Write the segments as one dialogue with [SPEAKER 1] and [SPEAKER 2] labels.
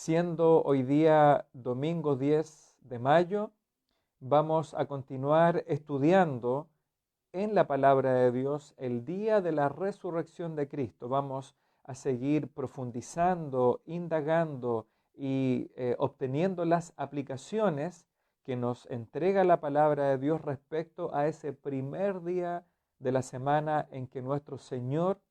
[SPEAKER 1] Siendo hoy día domingo 10 de mayo, vamos a continuar estudiando en la palabra de Dios el día de la resurrección de Cristo. Vamos a seguir profundizando, indagando y obteniendo las aplicaciones que nos entrega la palabra de Dios respecto a ese primer día de la semana en que nuestro Señor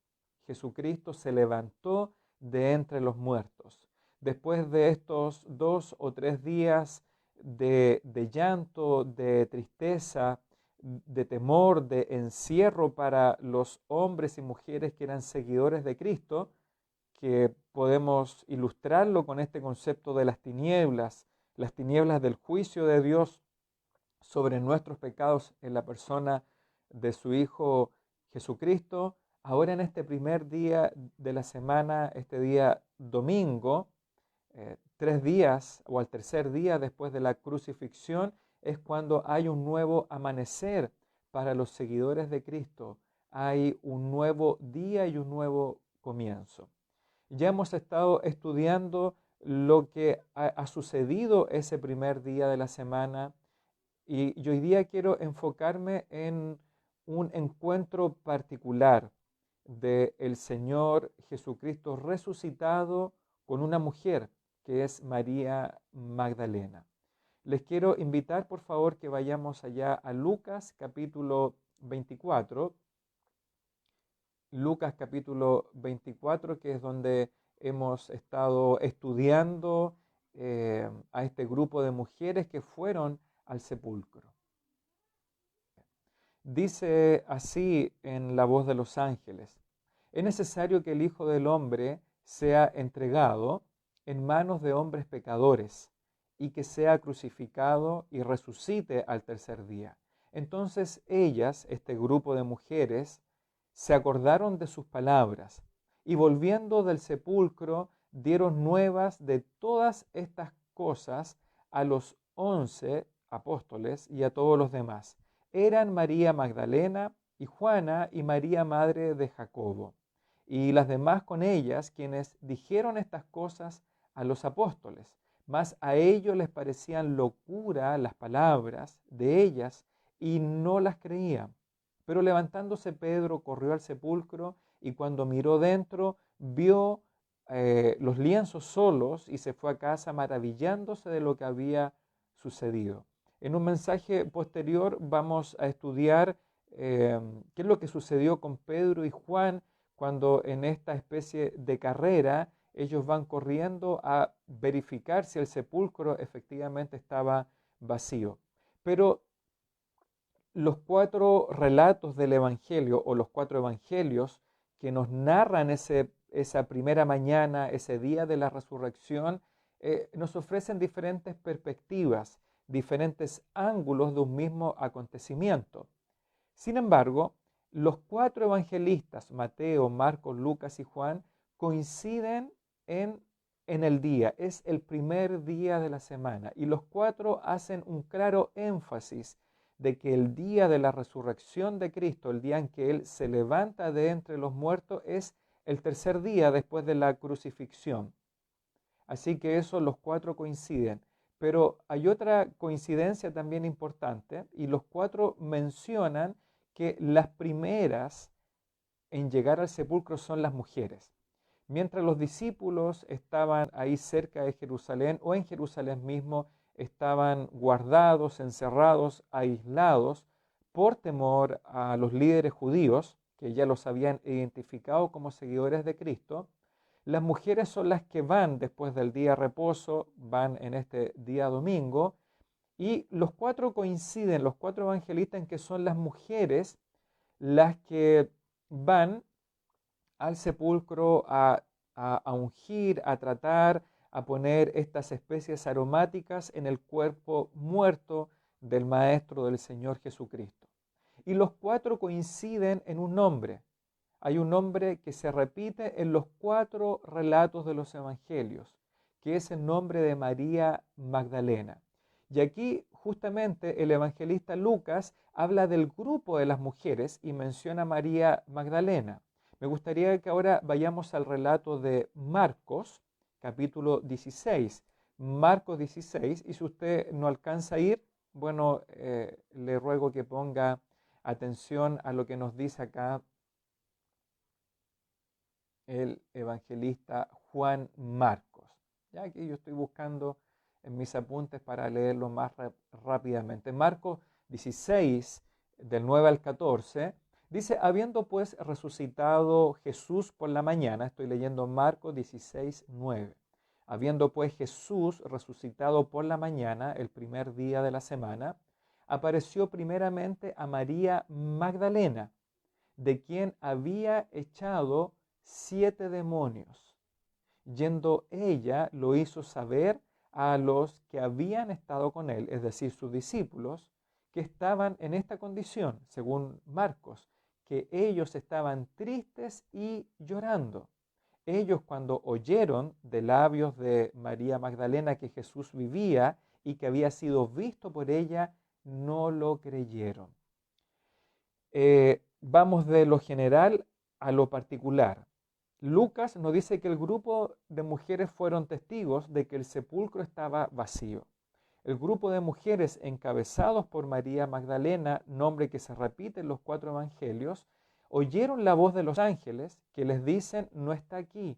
[SPEAKER 1] Jesucristo se levantó de entre los muertos. Después de estos 2 o 3 días de llanto, de tristeza, de temor, de encierro para los hombres y mujeres que eran seguidores de Cristo, que podemos ilustrarlo con este concepto de las tinieblas del juicio de Dios sobre nuestros pecados en la persona de su Hijo Jesucristo. Ahora en este primer día de la semana, este día domingo, 3 días o al tercer día después de la crucifixión, es cuando hay un nuevo amanecer para los seguidores de Cristo. Hay un nuevo día y un nuevo comienzo. Ya hemos estado estudiando lo que ha sucedido ese primer día de la semana y hoy día quiero enfocarme en un encuentro particular del Señor Jesucristo resucitado con una mujer que es María Magdalena. Les quiero invitar, por favor, que vayamos allá a Lucas capítulo 24. Lucas capítulo 24, que es donde hemos estado estudiando a este grupo de mujeres que fueron al sepulcro. Dice así en la voz de los ángeles: es necesario que el Hijo del Hombre sea entregado en manos de hombres pecadores y que sea crucificado y resucite al tercer día. Entonces ellas, este grupo de mujeres, se acordaron de sus palabras y volviendo del sepulcro dieron nuevas de todas estas cosas a los 11 apóstoles y a todos los demás. Eran María Magdalena y Juana y María madre de Jacobo y las demás con ellas, quienes dijeron estas cosas a los apóstoles. Mas a ellos les parecían locura las palabras de ellas y no las creían. Pero levantándose Pedro corrió al sepulcro y cuando miró dentro vio los lienzos solos y se fue a casa maravillándose de lo que había sucedido. En un mensaje posterior vamos a estudiar qué es lo que sucedió con Pedro y Juan cuando en esta especie de carrera ellos van corriendo a verificar si el sepulcro efectivamente estaba vacío. Pero los 4 relatos del Evangelio o los 4 evangelios que nos narran esa primera mañana, ese día de la resurrección, nos ofrecen diferentes perspectivas, diferentes ángulos de un mismo acontecimiento. Sin embargo, los 4 evangelistas, Mateo, Marcos, Lucas y Juan, coinciden en el día. Es el primer día de la semana y los 4 hacen un claro énfasis de que el día de la resurrección de Cristo, el día en que Él se levanta de entre los muertos, es el tercer día después de la crucifixión. Así que eso los 4 coinciden. Pero hay otra coincidencia también importante y los 4 mencionan que las primeras en llegar al sepulcro son las mujeres. Mientras los discípulos estaban ahí cerca de Jerusalén o en Jerusalén mismo, estaban guardados, encerrados, aislados por temor a los líderes judíos, que ya los habían identificado como seguidores de Cristo. Las mujeres son las que van después del día de reposo, van en este día domingo, y los 4 coinciden, los 4 evangelistas, en que son las mujeres las que van al sepulcro a ungir, a tratar, a poner estas especies aromáticas en el cuerpo muerto del Maestro del Señor Jesucristo. Y los 4 coinciden en un nombre. Hay un nombre que se repite en los 4 relatos de los evangelios, que es el nombre de María Magdalena. Y aquí justamente el evangelista Lucas habla del grupo de las mujeres y menciona a María Magdalena. Me gustaría que ahora vayamos al relato de Marcos, capítulo 16, Marcos 16, y si usted no alcanza a ir, bueno, le ruego que ponga atención a lo que nos dice acá el evangelista Juan Marcos. Ya que yo estoy buscando en mis apuntes para leerlo más rápidamente. Marcos 16, del 9 al 14, dice, habiendo pues resucitado Jesús por la mañana, estoy leyendo Marcos 16, 9. Habiendo pues Jesús resucitado por la mañana, el primer día de la semana, apareció primeramente a María Magdalena, de quien había echado 7 demonios. Yendo ella, lo hizo saber a los que habían estado con él, es decir, sus discípulos, que estaban en esta condición, según Marcos, que ellos estaban tristes y llorando. Ellos, cuando oyeron de labios de María Magdalena que Jesús vivía y que había sido visto por ella, no lo creyeron. Vamos de lo general a lo particular. Lucas nos dice que el grupo de mujeres fueron testigos de que el sepulcro estaba vacío. El grupo de mujeres encabezados por María Magdalena, nombre que se repite en los 4 evangelios, oyeron la voz de los ángeles que les dicen, no está aquí,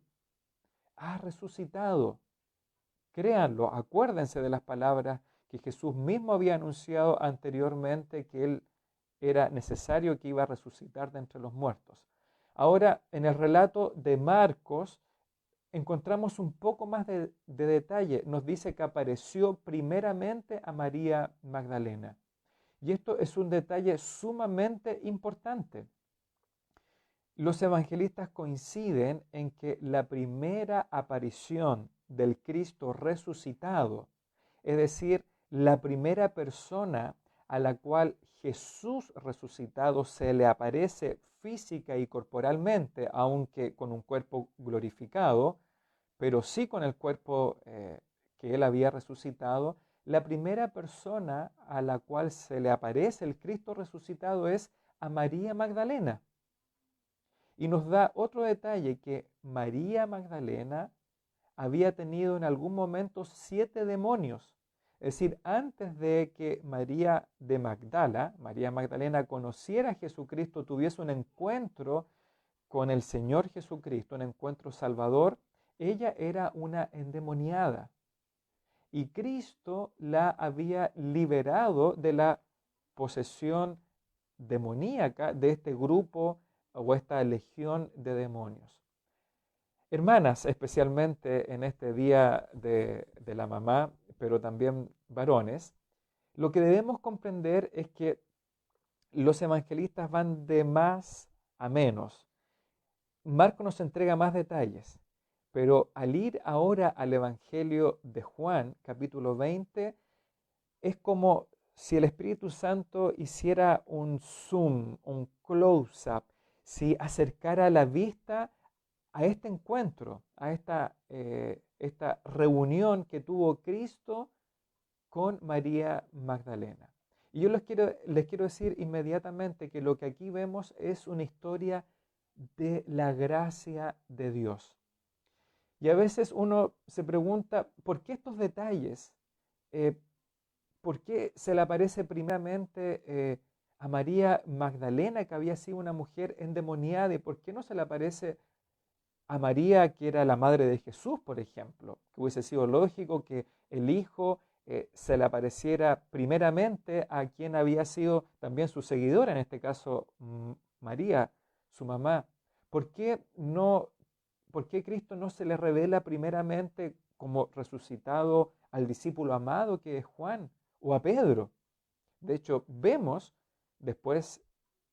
[SPEAKER 1] ha resucitado. Créanlo, acuérdense de las palabras que Jesús mismo había anunciado anteriormente, que Él era necesario, que iba a resucitar de entre los muertos. Ahora, en el relato de Marcos, encontramos un poco más de detalle. Nos dice que apareció primeramente a María Magdalena. Y esto es un detalle sumamente importante. Los evangelistas coinciden en que la primera aparición del Cristo resucitado, es decir, la primera persona a la cual Jesús resucitado se le aparece física y corporalmente, aunque con un cuerpo glorificado, pero sí con el cuerpo que él había resucitado, la primera persona a la cual se le aparece el Cristo resucitado es a María Magdalena. Y nos da otro detalle, que María Magdalena había tenido en algún momento 7 demonios. Es decir, antes de que María de Magdala, María Magdalena, conociera a Jesucristo, tuviese un encuentro con el Señor Jesucristo, un encuentro salvador, ella era una endemoniada. Y Cristo la había liberado de la posesión demoníaca de este grupo o esta legión de demonios. Hermanas, especialmente en este día de la mamá, pero también varones, lo que debemos comprender es que los evangelistas van de más a menos. Marco nos entrega más detalles, pero al ir ahora al Evangelio de Juan, capítulo 20, es como si el Espíritu Santo hiciera un zoom, un close-up, si acercara la vista a este encuentro, a esta reunión que tuvo Cristo con María Magdalena. Y yo les quiero decir inmediatamente que lo que aquí vemos es una historia de la gracia de Dios. Y a veces uno se pregunta, ¿por qué estos detalles? ¿Por qué se le aparece primeramente a María Magdalena, que había sido una mujer endemoniada? ¿Y por qué no se le aparece a María, que era la madre de Jesús, por ejemplo? Que hubiese sido lógico que el Hijo se le apareciera primeramente a quien había sido también su seguidora, en este caso María, su mamá. ¿Por qué Cristo no se le revela primeramente como resucitado al discípulo amado que es Juan o a Pedro? De hecho, vemos después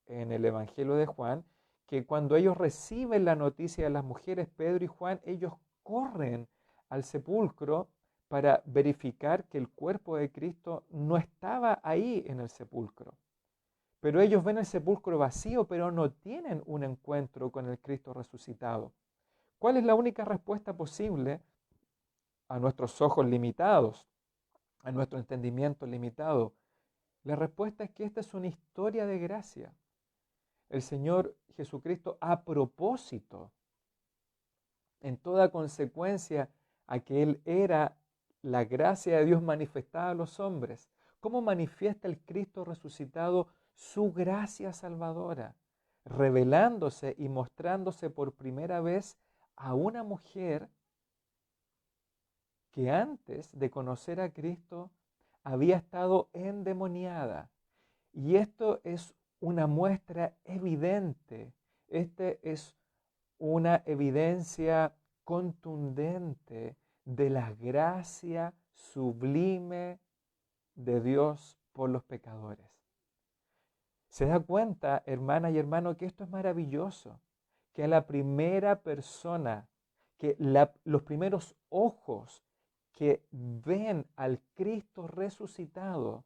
[SPEAKER 1] en el Evangelio de Juan que cuando ellos reciben la noticia de las mujeres, Pedro y Juan, ellos corren al sepulcro para verificar que el cuerpo de Cristo no estaba ahí en el sepulcro. Pero ellos ven el sepulcro vacío, pero no tienen un encuentro con el Cristo resucitado. ¿Cuál es la única respuesta posible a nuestros ojos limitados, a nuestro entendimiento limitado? La respuesta es que esta es una historia de gracia. El Señor Jesucristo, a propósito, en toda consecuencia a que Él era la gracia de Dios manifestada a los hombres. ¿Cómo manifiesta el Cristo resucitado su gracia salvadora? Revelándose y mostrándose por primera vez a una mujer que antes de conocer a Cristo había estado endemoniada. Y esto es una muestra evidente, este es una evidencia contundente de la gracia sublime de Dios por los pecadores. ¿Se da cuenta, hermana y hermano, que esto es maravilloso? Que a la primera persona, que los primeros ojos que ven al Cristo resucitado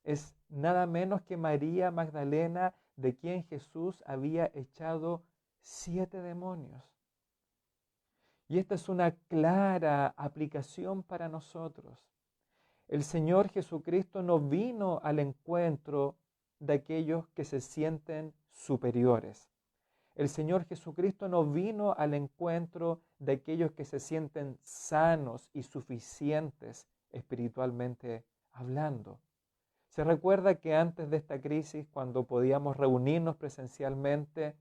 [SPEAKER 1] es nada menos que María Magdalena, de quien Jesús había echado 7 demonios. Y esta es una clara aplicación para nosotros. El Señor Jesucristo no vino al encuentro de aquellos que se sienten superiores. El Señor Jesucristo no vino al encuentro de aquellos que se sienten sanos y suficientes espiritualmente hablando. Se recuerda que antes de esta crisis, cuando podíamos reunirnos presencialmente,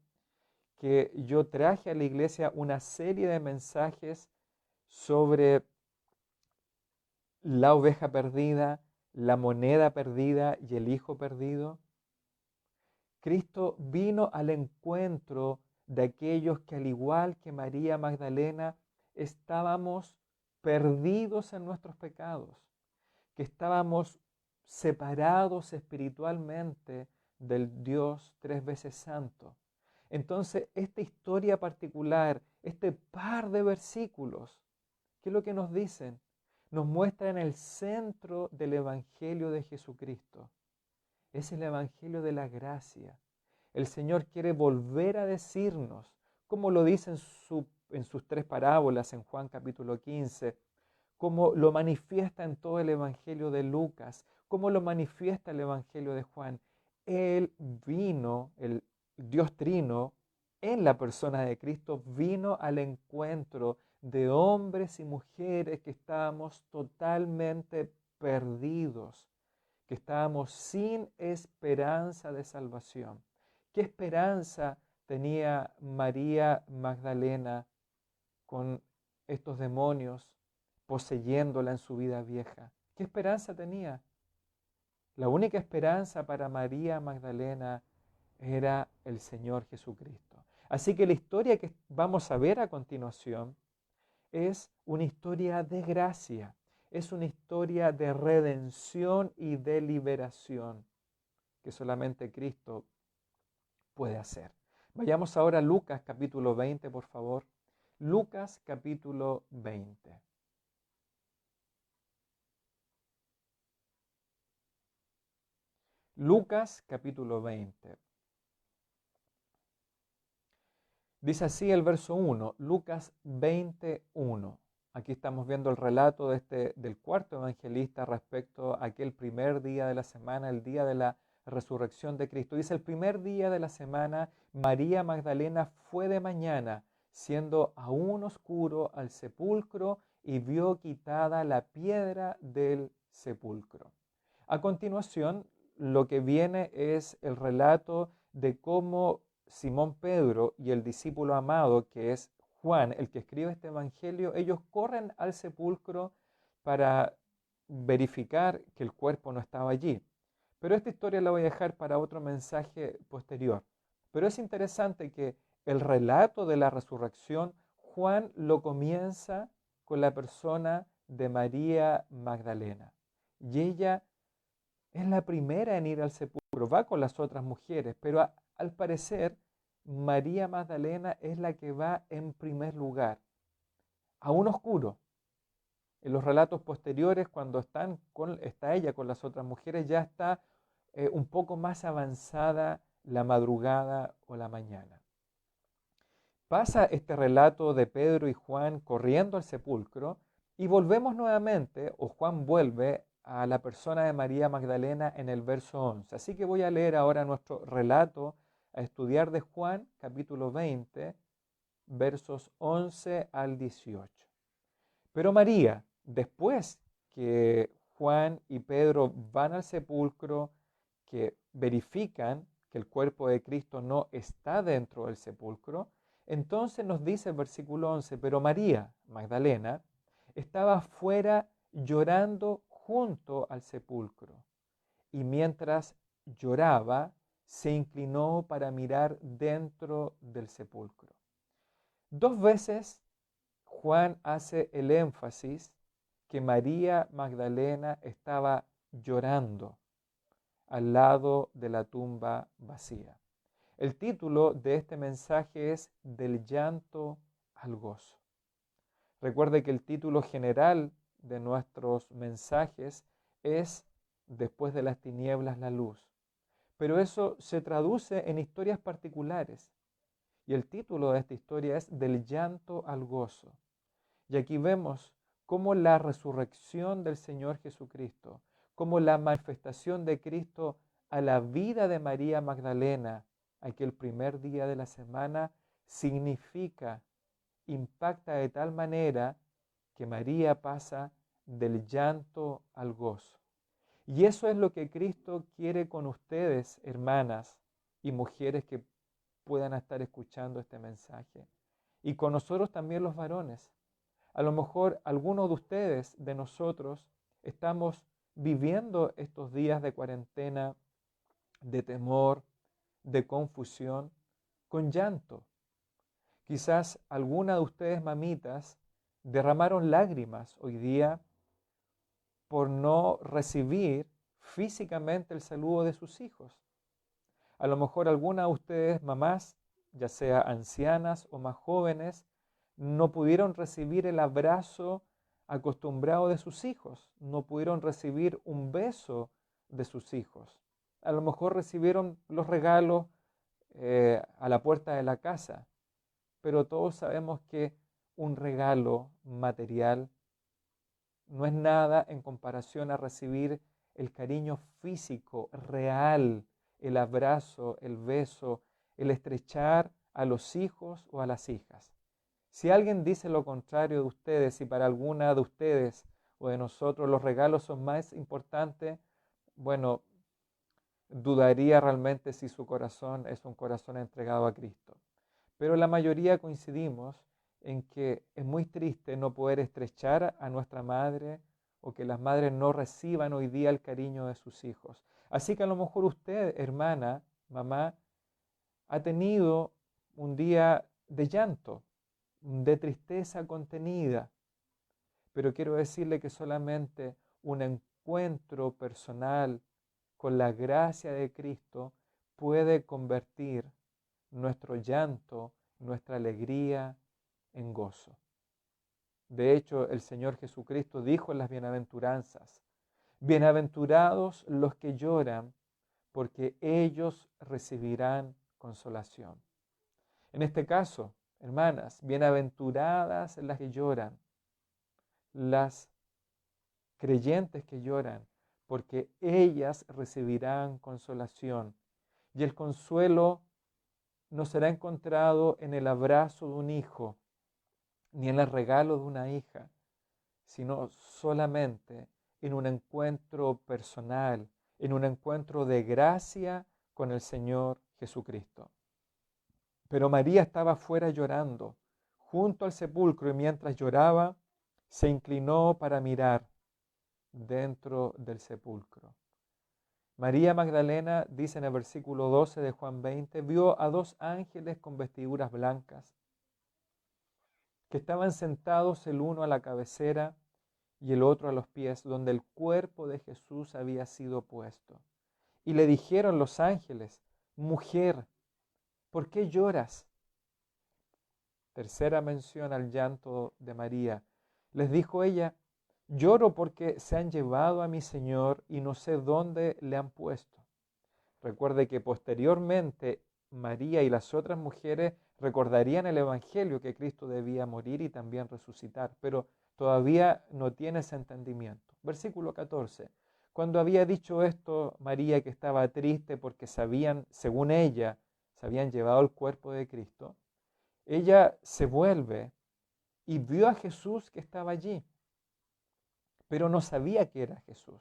[SPEAKER 1] que yo traje a la iglesia una serie de mensajes sobre la oveja perdida, la moneda perdida y el hijo perdido. Cristo vino al encuentro de aquellos que, al igual que María Magdalena, estábamos perdidos en nuestros pecados, que estábamos separados espiritualmente del Dios 3 veces santo. Entonces, esta historia particular, este par de versículos, ¿qué es lo que nos dicen? Nos muestran el centro del Evangelio de Jesucristo. Es el Evangelio de la gracia. El Señor quiere volver a decirnos, como lo dice en sus 3 parábolas en Juan capítulo 15, como lo manifiesta en todo el Evangelio de Lucas, como lo manifiesta el Evangelio de Juan. Él vino, el Dios Trino, en la persona de Cristo, vino al encuentro de hombres y mujeres que estábamos totalmente perdidos, que estábamos sin esperanza de salvación. ¿Qué esperanza tenía María Magdalena con estos demonios poseyéndola en su vida vieja? ¿Qué esperanza tenía? La única esperanza para María Magdalena era el Señor Jesucristo. Así que la historia que vamos a ver a continuación es una historia de gracia, es una historia de redención y de liberación que solamente Cristo puede hacer. Vayamos ahora a Lucas capítulo 20, por favor. Lucas capítulo 20. Lucas capítulo 20. Dice así el verso 1, Lucas 21. Aquí estamos viendo el relato del cuarto evangelista respecto a aquel primer día de la semana, el día de la resurrección de Cristo. Dice, el primer día de la semana, María Magdalena fue de mañana, siendo aún oscuro, al sepulcro y vio quitada la piedra del sepulcro. A continuación, lo que viene es el relato de cómo Simón Pedro y el discípulo amado, que es Juan, el que escribe este evangelio, ellos corren al sepulcro para verificar que el cuerpo no estaba allí. Pero esta historia la voy a dejar para otro mensaje posterior. Pero es interesante que el relato de la resurrección, Juan lo comienza con la persona de María Magdalena. Y ella es la primera en ir al sepulcro, va con las otras mujeres, pero al parecer María Magdalena es la que va en primer lugar, aún oscuro. En los relatos posteriores, cuando está ella con las otras mujeres, ya está un poco más avanzada la madrugada o la mañana. Pasa este relato de Pedro y Juan corriendo al sepulcro y volvemos nuevamente, o Juan vuelve a la persona de María Magdalena en el verso 11. Así que voy a leer ahora nuestro relato, a estudiar de Juan, capítulo 20, versos 11 al 18. Pero María, después que Juan y Pedro van al sepulcro, que verifican que el cuerpo de Cristo no está dentro del sepulcro, entonces nos dice el versículo 11, pero María Magdalena estaba fuera llorando junto al sepulcro, y mientras lloraba, se inclinó para mirar dentro del sepulcro. Dos veces Juan hace el énfasis que María Magdalena estaba llorando al lado de la tumba vacía. El título de este mensaje es Del llanto al gozo. Recuerde que el título general de nuestros mensajes es Después de las tinieblas la luz. Pero eso se traduce en historias particulares. Y el título de esta historia es Del llanto al gozo. Y aquí vemos cómo la resurrección del Señor Jesucristo, cómo la manifestación de Cristo a la vida de María Magdalena, aquel primer día de la semana, significa, impacta de tal manera que María pasa del llanto al gozo. Y eso es lo que Cristo quiere con ustedes, hermanas y mujeres que puedan estar escuchando este mensaje. Y con nosotros también los varones. A lo mejor algunos de ustedes, de nosotros, estamos viviendo estos días de cuarentena, de temor, de confusión, con llanto. Quizás alguna de ustedes, mamitas, derramaron lágrimas hoy día por no recibir físicamente el saludo de sus hijos. A lo mejor alguna de ustedes, mamás, ya sea ancianas o más jóvenes, no pudieron recibir el abrazo acostumbrado de sus hijos, no pudieron recibir un beso de sus hijos. A lo mejor recibieron los regalos a la puerta de la casa, pero todos sabemos que un regalo material no es nada en comparación a recibir el cariño físico, real, el abrazo, el beso, el estrechar a los hijos o a las hijas. Si alguien dice lo contrario de ustedes, si para alguna de ustedes o de nosotros los regalos son más importantes, bueno, dudaría realmente si su corazón es un corazón entregado a Cristo. Pero la mayoría coincidimos en que es muy triste no poder estrechar a nuestra madre o que las madres no reciban hoy día el cariño de sus hijos. Así que a lo mejor usted, hermana, mamá, ha tenido un día de llanto, de tristeza contenida, pero quiero decirle que solamente un encuentro personal con la gracia de Cristo puede convertir nuestro llanto, nuestra alegría en gozo. De hecho, el Señor Jesucristo dijo en las bienaventuranzas, bienaventurados los que lloran, porque ellos recibirán consolación. En este caso, hermanas, bienaventuradas las que lloran, las creyentes que lloran, porque ellas recibirán consolación. Y el consuelo no será encontrado en el abrazo de un hijo, ni en el regalo de una hija, sino solamente en un encuentro personal, en un encuentro de gracia con el Señor Jesucristo. Pero María estaba fuera llorando, junto al sepulcro, y mientras lloraba, se inclinó para mirar dentro del sepulcro. María Magdalena, dice en el versículo 12 de Juan 20, vio a dos ángeles con vestiduras blancas que estaban sentados el uno a la cabecera y el otro a los pies, donde el cuerpo de Jesús había sido puesto. Y le dijeron los ángeles, mujer, ¿por qué lloras? Tercera mención al llanto de María. Les dijo ella, lloro porque se han llevado a mi Señor y no sé dónde le han puesto. Recuerde que posteriormente María y las otras mujeres recordarían el Evangelio que Cristo debía morir y también resucitar, pero todavía no tiene ese entendimiento. Versículo 14. Cuando había dicho esto, María, que estaba triste porque sabían, según ella, se habían llevado el cuerpo de Cristo, ella se vuelve y vio a Jesús que estaba allí, pero no sabía que era Jesús.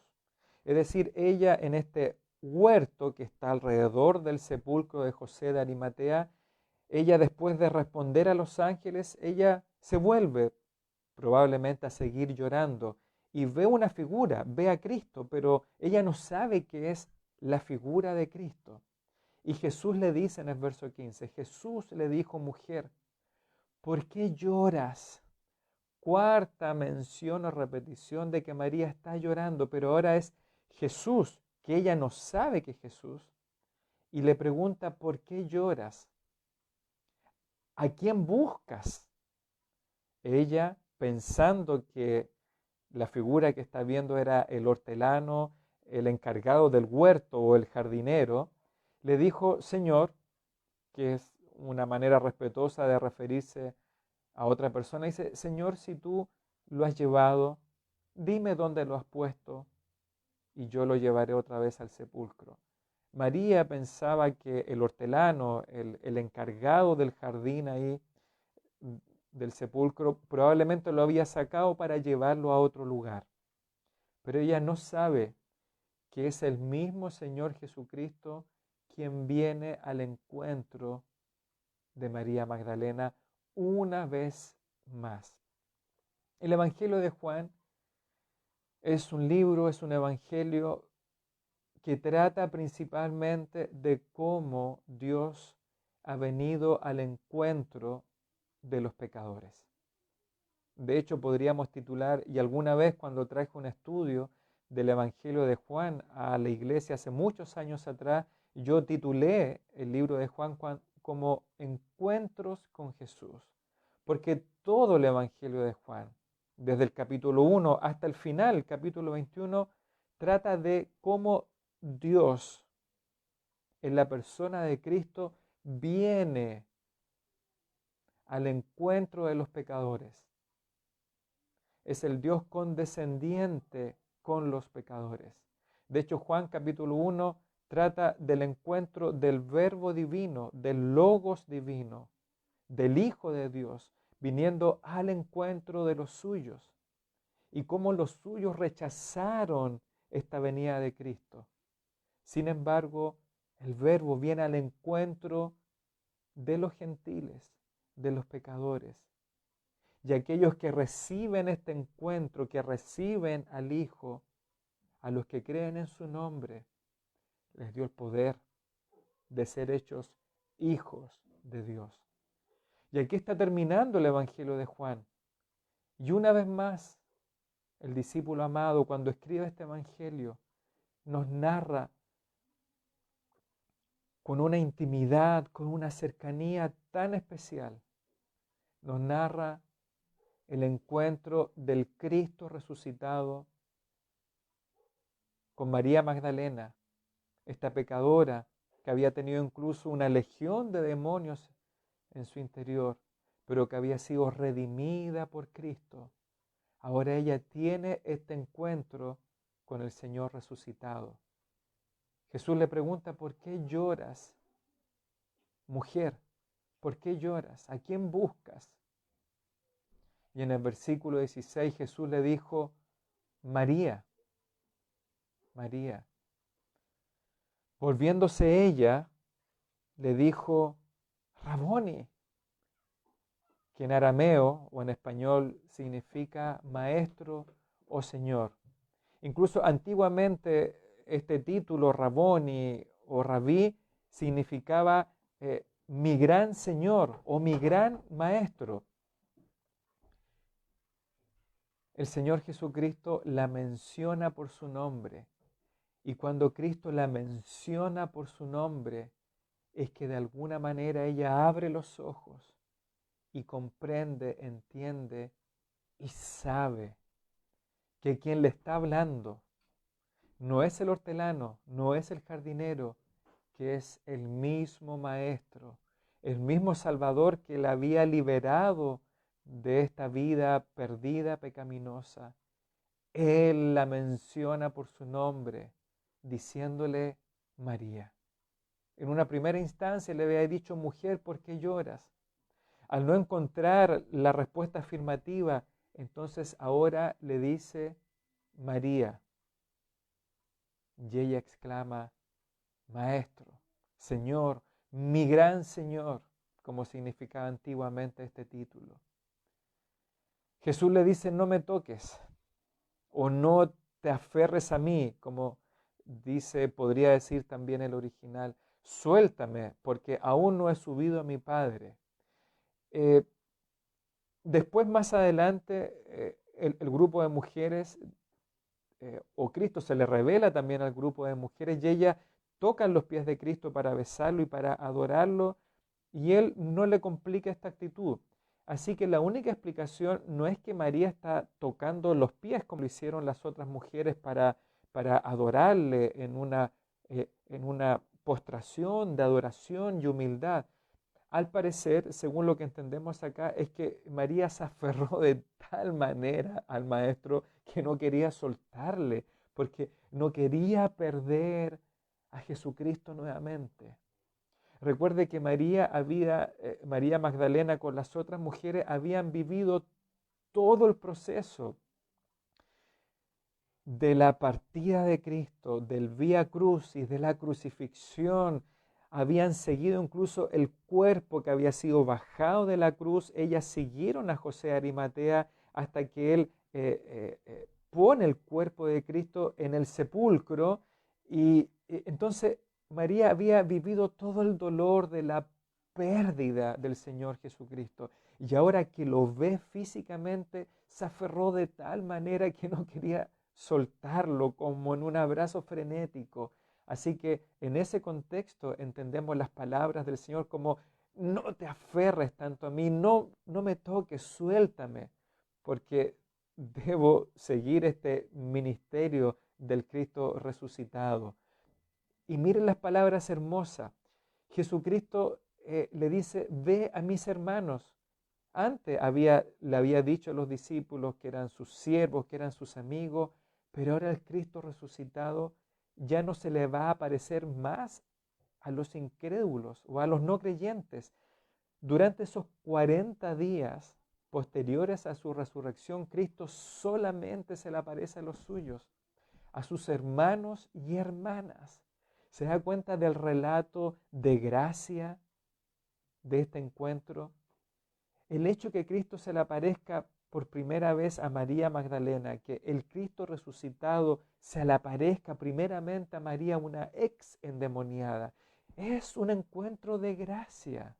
[SPEAKER 1] Es decir, ella en este huerto que está alrededor del sepulcro de José de Arimatea, ella después de responder a los ángeles, ella se vuelve probablemente a seguir llorando y ve una figura, ve a Cristo, pero ella no sabe que es la figura de Cristo. Y Jesús le dice en el verso 15, Jesús le dijo, mujer, ¿por qué lloras? Cuarta mención o repetición de que María está llorando, pero ahora es Jesús, que ella no sabe que es Jesús, y le pregunta, ¿por qué lloras? ¿A quién buscas? Ella, pensando que la figura que está viendo era el hortelano, el encargado del huerto o el jardinero, le dijo, Señor, que es una manera respetuosa de referirse a otra persona, dice, Señor, si tú lo has llevado, dime dónde lo has puesto y yo lo llevaré otra vez al sepulcro. María pensaba que el hortelano, el encargado del jardín ahí, del sepulcro, probablemente lo había sacado para llevarlo a otro lugar. Pero ella no sabe que es el mismo Señor Jesucristo quien viene al encuentro de María Magdalena una vez más. El Evangelio de Juan es un libro, es un evangelio que trata principalmente de cómo Dios ha venido al encuentro de los pecadores. De hecho, podríamos titular, y alguna vez cuando traje un estudio del Evangelio de Juan a la iglesia hace muchos años atrás, yo titulé el libro de Juan como Encuentros con Jesús, porque todo el Evangelio de Juan, desde el capítulo 1 hasta el final, el capítulo 21, trata de cómo Dios, en la persona de Cristo, viene al encuentro de los pecadores. Es el Dios condescendiente con los pecadores. De hecho, Juan capítulo 1 trata del encuentro del Verbo divino, del Logos divino, del Hijo de Dios, viniendo al encuentro de los suyos. Y cómo los suyos rechazaron esta venida de Cristo. Sin embargo, el Verbo viene al encuentro de los gentiles, de los pecadores. Y aquellos que reciben este encuentro, que reciben al Hijo, a los que creen en su nombre, les dio el poder de ser hechos hijos de Dios. Y aquí está terminando el Evangelio de Juan. Y una vez más, el discípulo amado, cuando escribe este Evangelio, nos narra con una intimidad, con una cercanía tan especial, nos narra el encuentro del Cristo resucitado con María Magdalena, esta pecadora que había tenido incluso una legión de demonios en su interior, pero que había sido redimida por Cristo. Ahora ella tiene este encuentro con el Señor resucitado. Jesús le pregunta, ¿por qué lloras? Mujer, ¿por qué lloras? ¿A quién buscas? Y en el versículo 16 Jesús le dijo, María, María. Volviéndose ella, le dijo, Raboni, que en arameo o en español significa maestro o señor. Incluso antiguamente este título, Raboni o Rabí, significaba mi gran señor o mi gran maestro. El Señor Jesucristo la menciona por su nombre. Y cuando Cristo la menciona por su nombre, es que de alguna manera ella abre los ojos y comprende, entiende y sabe que quien le está hablando no es el hortelano, no es el jardinero, que es el mismo Maestro, el mismo Salvador que la había liberado de esta vida perdida, pecaminosa. Él la menciona por su nombre, diciéndole María. En una primera instancia le había dicho, mujer, ¿por qué lloras? Al no encontrar la respuesta afirmativa, entonces ahora le dice María. Y ella exclama, Maestro, Señor, mi gran Señor, como significaba antiguamente este título. Jesús le dice, no me toques o no te aferres a mí, como dice, podría decir también el original, suéltame porque aún no he subido a mi Padre. Después, más adelante, el grupo de mujeres, o Cristo se le revela también al grupo de mujeres y ellas tocan los pies de Cristo para besarlo y para adorarlo, y él no le complica esta actitud. Así que la única explicación no es que María está tocando los pies como lo hicieron las otras mujeres para adorarle en una postración de adoración y humildad. Al parecer, según lo que entendemos acá, es que María se aferró de tal manera al maestro que no quería soltarle, porque no quería perder a Jesucristo nuevamente. Recuerde que María Magdalena con las otras mujeres habían vivido todo el proceso de la partida de Cristo, del Vía Crucis, de la crucifixión. Habían seguido incluso el cuerpo que había sido bajado de la cruz. Ellas siguieron a José de Arimatea hasta que él pone el cuerpo de Cristo en el sepulcro. Y entonces María había vivido todo el dolor de la pérdida del Señor Jesucristo. Y ahora que lo ve físicamente, se aferró de tal manera que no quería soltarlo, como en un abrazo frenético. Así que en ese contexto entendemos las palabras del Señor como, no te aferres tanto a mí, no me toques, suéltame, porque debo seguir este ministerio del Cristo resucitado. Y miren las palabras hermosas. Jesucristo le dice, ve a mis hermanos. Antes le había dicho a los discípulos que eran sus siervos, que eran sus amigos, pero ahora el Cristo resucitado ya no se le va a aparecer más a los incrédulos o a los no creyentes. Durante esos 40 días posteriores a su resurrección, Cristo solamente se le aparece a los suyos, a sus hermanos y hermanas. ¿Se da cuenta del relato de gracia de este encuentro? El hecho que Cristo se le aparezca por primera vez a María Magdalena, que el Cristo resucitado se le aparezca primeramente a María, una ex endemoniada, es un encuentro de gracia,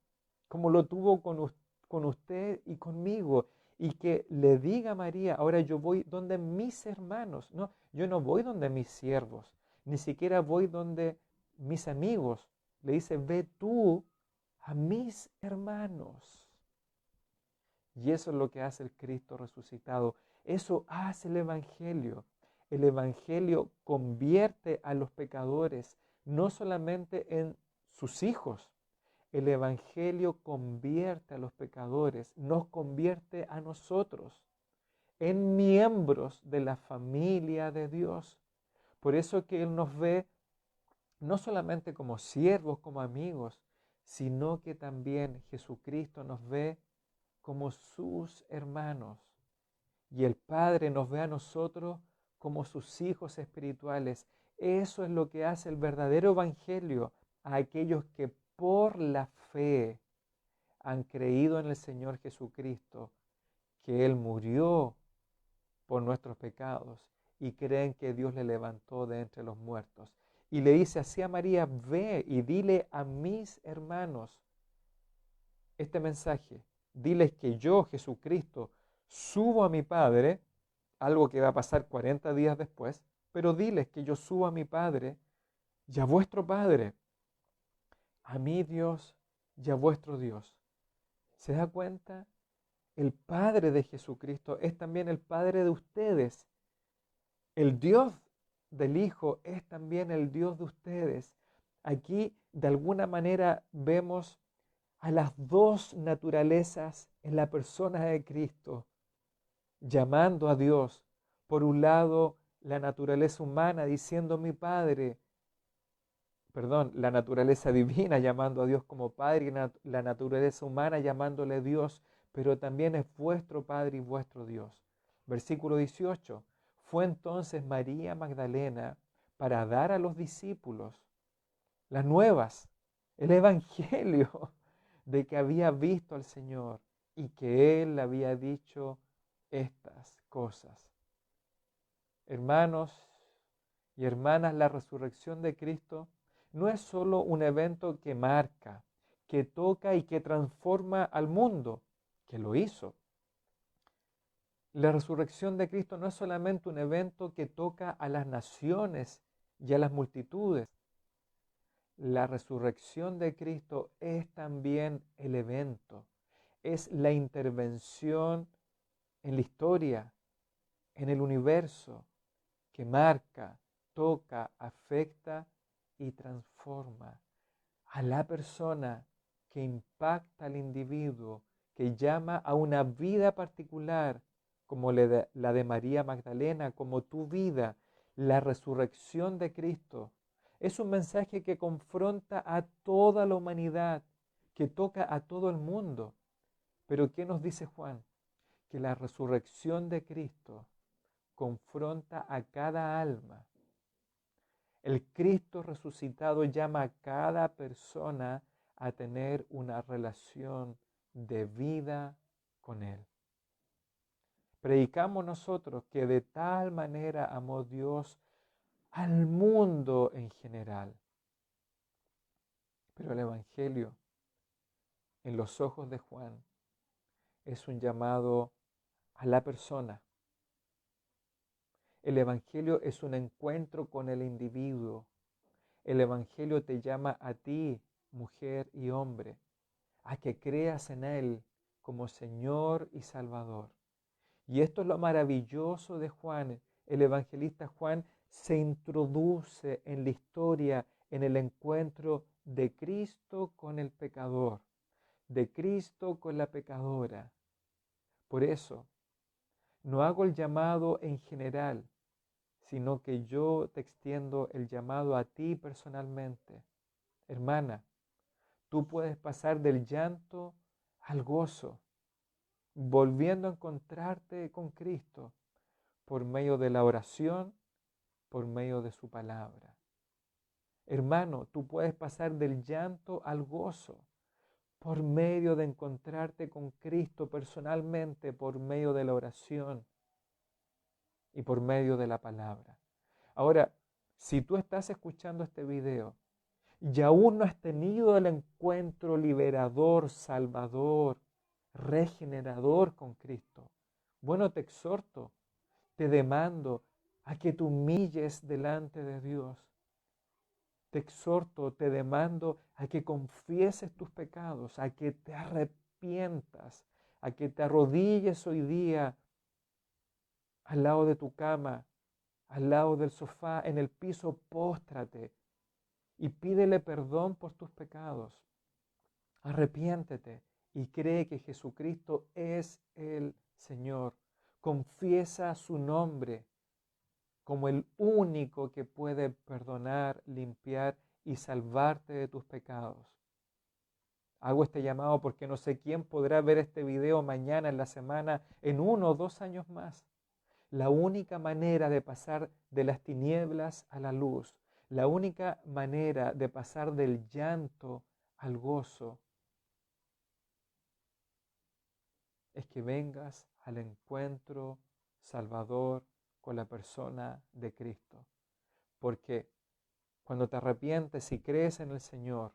[SPEAKER 1] como lo tuvo con usted y conmigo, y que le diga a María, ahora yo voy donde mis hermanos, no, yo no voy donde mis siervos, ni siquiera voy donde mis amigos, le dice, ve tú a mis hermanos. Y eso es lo que hace el Cristo resucitado. Eso hace el Evangelio. El Evangelio convierte a los pecadores no solamente en sus hijos. El Evangelio convierte a los pecadores, nos convierte a nosotros en miembros de la familia de Dios. Por eso que Él nos ve no solamente como siervos, como amigos, sino que también Jesucristo nos ve como sus hermanos. Y el Padre nos ve a nosotros como sus hijos espirituales. Eso es lo que hace el verdadero Evangelio a aquellos que por la fe han creído en el Señor Jesucristo, que Él murió por nuestros pecados y creen que Dios le levantó de entre los muertos. Y le dice así a María, ve y dile a mis hermanos este mensaje. Diles que yo, Jesucristo, subo a mi Padre, algo que va a pasar 40 días después, pero diles que yo subo a mi Padre y a vuestro Padre, a mi Dios y a vuestro Dios. ¿Se da cuenta? El Padre de Jesucristo es también el Padre de ustedes. El Dios del Hijo es también el Dios de ustedes. Aquí, de alguna manera, vemos a las dos naturalezas en la persona de Cristo, llamando a Dios. Por un lado, la naturaleza humana diciendo, mi Padre, perdón, la naturaleza divina llamando a Dios como Padre y la naturaleza humana llamándole Dios, pero también es vuestro Padre y vuestro Dios. Versículo 18. Fue entonces María Magdalena para dar a los discípulos las nuevas, el evangelio de que había visto al Señor y que Él le había dicho estas cosas. Hermanos y hermanas, la resurrección de Cristo no es solo un evento que marca, que toca y que transforma al mundo, que lo hizo. La resurrección de Cristo no es solamente un evento que toca a las naciones y a las multitudes. La resurrección de Cristo es también el evento, es la intervención en la historia, en el universo, que marca, toca, afecta y transforma a la persona, que impacta al individuo, que llama a una vida particular, como la de María Magdalena, como tu vida. La resurrección de Cristo es un mensaje que confronta a toda la humanidad, que toca a todo el mundo. Pero ¿qué nos dice Juan? Que la resurrección de Cristo confronta a cada alma. El Cristo resucitado llama a cada persona a tener una relación de vida con Él. Predicamos nosotros que de tal manera amó Dios al mundo en general. Pero el Evangelio, en los ojos de Juan, es un llamado a la persona. El Evangelio es un encuentro con el individuo. El Evangelio te llama a ti, mujer y hombre, a que creas en Él como Señor y Salvador. Y esto es lo maravilloso de Juan. El evangelista Juan se introduce en la historia, en el encuentro de Cristo con el pecador, de Cristo con la pecadora. Por eso, no hago el llamado en general, sino que yo te extiendo el llamado a ti personalmente. Hermana, tú puedes pasar del llanto al gozo, volviendo a encontrarte con Cristo por medio de la oración, por medio de su palabra. Hermano, tú puedes pasar del llanto al gozo por medio de encontrarte con Cristo personalmente, por medio de la oración y por medio de la palabra. Ahora, si tú estás escuchando este video y aún no has tenido el encuentro liberador, salvador, regenerador con Cristo, bueno, te exhorto, te demando a que te humilles delante de Dios. Te exhorto, te demando a que confieses tus pecados, a que te arrepientas, a que te arrodilles hoy día al lado de tu cama, al lado del sofá, en el piso, póstrate y pídele perdón por tus pecados. Arrepiéntete y cree que Jesucristo es el Señor. Confiesa su nombre como el único que puede perdonar, limpiar y salvarte de tus pecados. Hago este llamado porque no sé quién podrá ver este video mañana, en la semana, en 1 o 2 años más. La única manera de pasar de las tinieblas a la luz, la única manera de pasar del llanto al gozo, es que vengas al encuentro salvador con la persona de Cristo. Porque cuando te arrepientes y crees en el Señor,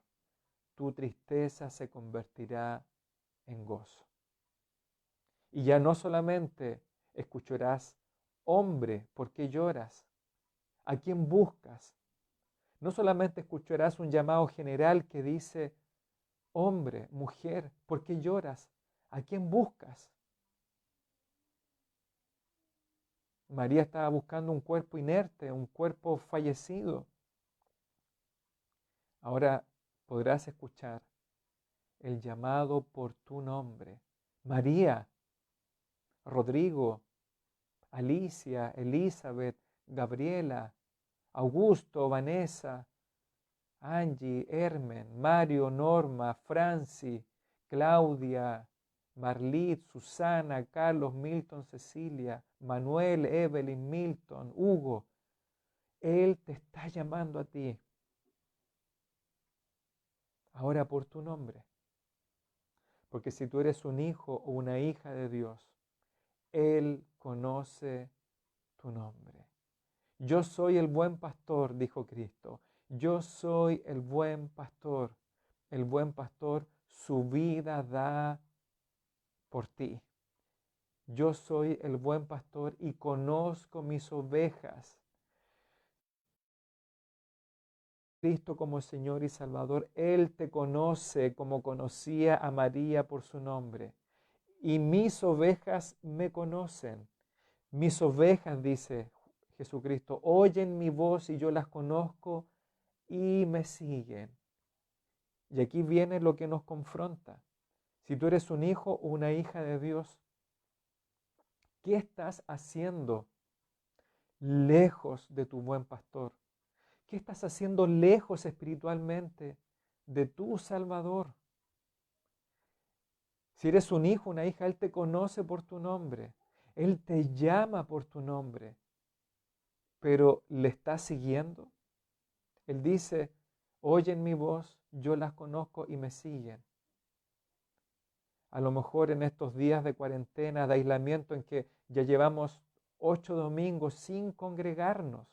[SPEAKER 1] tu tristeza se convertirá en gozo. Y ya no solamente escucharás, hombre, ¿por qué lloras? ¿A quién buscas? No solamente escucharás un llamado general que dice, hombre, mujer, ¿por qué lloras? ¿A quién buscas? María estaba buscando un cuerpo inerte, un cuerpo fallecido. Ahora podrás escuchar el llamado por tu nombre. María, Rodrigo, Alicia, Elizabeth, Gabriela, Augusto, Vanessa, Angie, Hermen, Mario, Norma, Franci, Claudia, Marlit, Susana, Carlos, Milton, Cecilia, Manuel, Evelyn, Milton, Hugo. Él te está llamando a ti. Ahora por tu nombre. Porque si tú eres un hijo o una hija de Dios, Él conoce tu nombre. Yo soy el buen pastor, dijo Cristo. Yo soy el buen pastor. El buen pastor su vida da por ti. Yo soy el buen pastor y conozco mis ovejas. Cristo como Señor y Salvador, Él te conoce como conocía a María por su nombre. Y mis ovejas me conocen. Mis ovejas, dice Jesucristo, oyen mi voz y yo las conozco y me siguen. Y aquí viene lo que nos confronta. Si tú eres un hijo o una hija de Dios, ¿qué estás haciendo lejos de tu buen pastor? ¿Qué estás haciendo lejos espiritualmente de tu Salvador? Si eres un hijo, una hija, Él te conoce por tu nombre. Él te llama por tu nombre. Pero ¿le estás siguiendo? Él dice, oyen mi voz, yo las conozco y me siguen. A lo mejor en estos días de cuarentena, de aislamiento, en que ya llevamos 8 domingos sin congregarnos,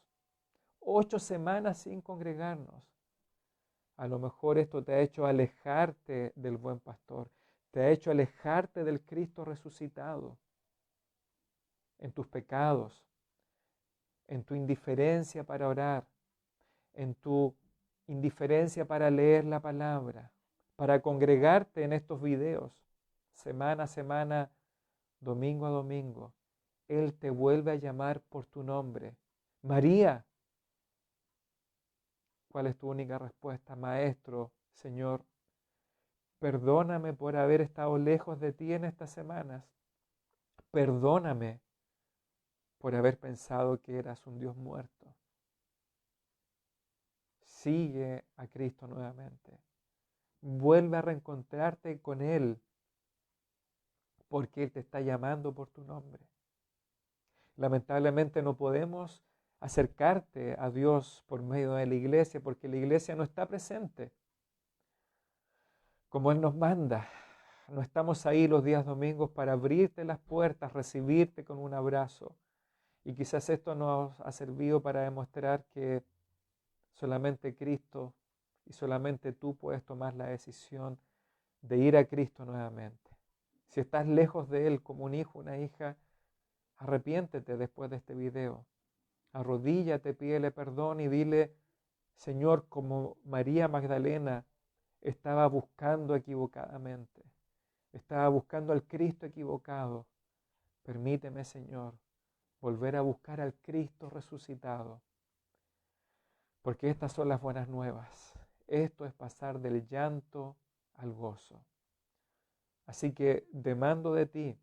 [SPEAKER 1] 8 semanas sin congregarnos. A lo mejor esto te ha hecho alejarte del buen pastor, te ha hecho alejarte del Cristo resucitado, en tus pecados, en tu indiferencia para orar, en tu indiferencia para leer la palabra, para congregarte en estos videos, semana a semana, domingo a domingo. Él te vuelve a llamar por tu nombre. María, ¿cuál es tu única respuesta? Maestro, Señor, perdóname por haber estado lejos de ti en estas semanas. Perdóname por haber pensado que eras un Dios muerto. Sigue a Cristo nuevamente. Vuelve a reencontrarte con Él, porque Él te está llamando por tu nombre. Lamentablemente no podemos acercarte a Dios por medio de la iglesia, porque la iglesia no está presente como Él nos manda. No estamos ahí los días domingos para abrirte las puertas, recibirte con un abrazo. Y quizás esto nos ha servido para demostrar que solamente Cristo y solamente tú puedes tomar la decisión de ir a Cristo nuevamente. Si estás lejos de Él como un hijo, una hija, arrepiéntete después de este video. Arrodíllate, pídele perdón y dile, Señor, como María Magdalena estaba buscando equivocadamente, estaba buscando al Cristo equivocado. Permíteme, Señor, volver a buscar al Cristo resucitado, porque estas son las buenas nuevas. Esto es pasar del llanto al gozo. Así que demando de ti,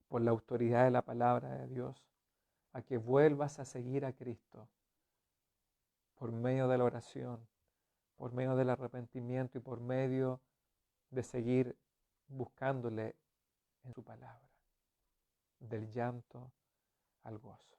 [SPEAKER 1] por la autoridad de la palabra de Dios, a que vuelvas a seguir a Cristo por medio de la oración, por medio del arrepentimiento y por medio de seguir buscándole en su palabra, del llanto al gozo.